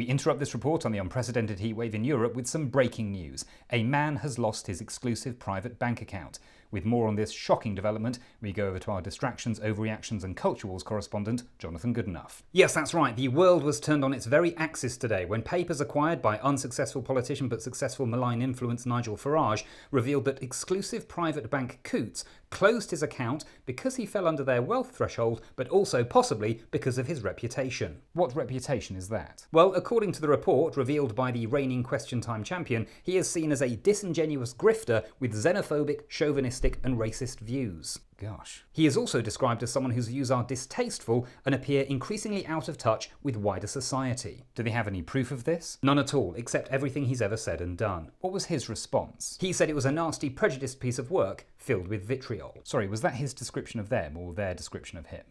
We interrupt this report on the unprecedented heatwave in Europe with some breaking news. A man has lost his exclusive private bank account. With more on this shocking development, we go over to our distractions, overreactions and culture wars correspondent, Jonathan Goodenough. Yes, that's right. The world was turned on its very axis today when papers acquired by unsuccessful politician but successful malign influence Nigel Farage revealed that exclusive private bank Coots closed his account because he fell under their wealth threshold, but also possibly because of his reputation. What reputation is that? Well, according to the report revealed by the reigning Question Time champion, he is seen as a disingenuous grifter with xenophobic, chauvinistic and racist views. Gosh. He is also described as someone whose views are distasteful and appear increasingly out of touch with wider society. Do they have any proof of this? None at all, except everything he's ever said and done. What was his response? He said it was a nasty, prejudiced piece of work filled with vitriol. Sorry, was that his description of them or their description of him?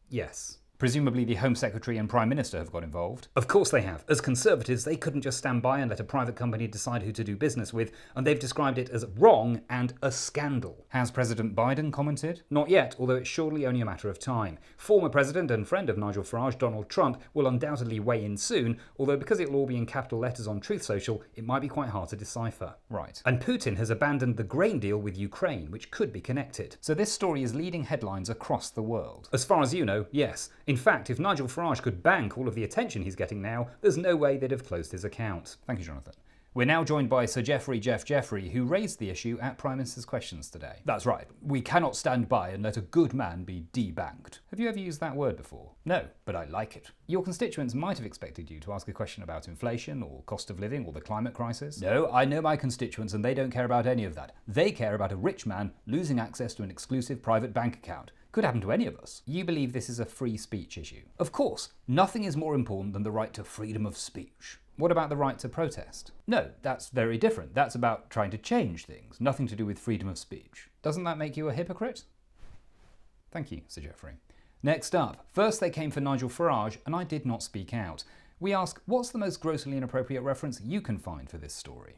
Yes. Presumably the Home Secretary and Prime Minister have got involved. Of course they have. As Conservatives, they couldn't just stand by and let a private company decide who to do business with, and they've described it as wrong and a scandal. Has President Biden commented? Not yet, although it's surely only a matter of time. Former President and friend of Nigel Farage, Donald Trump, will undoubtedly weigh in soon, although because it'll all be in capital letters on Truth Social, it might be quite hard to decipher. Right. And Putin has abandoned the grain deal with Ukraine, which could be connected. So this story is leading headlines across the world. As far as you know, yes. In fact, if Nigel Farage could bank all of the attention he's getting now, there's no way they'd have closed his account. Thank you, Jonathan. We're now joined by Sir Jeff Jeffrey, who raised the issue at Prime Minister's Questions today. That's right. We cannot stand by and let a good man be debanked. Have you ever used that word before? No, but I like it. Your constituents might have expected you to ask a question about inflation or cost of living or the climate crisis. No, I know my constituents and they don't care about any of that. They care about a rich man losing access to an exclusive private bank account. Could happen to any of us. You believe this is a free speech issue. Of course, nothing is more important than the right to freedom of speech. What about the right to protest? No, that's very different. That's about trying to change things, nothing to do with freedom of speech. Doesn't that make you a hypocrite? Thank you, Sir Geoffrey. Next up, first they came for Nigel Farage and I did not speak out. We ask, what's the most grossly inappropriate reference you can find for this story?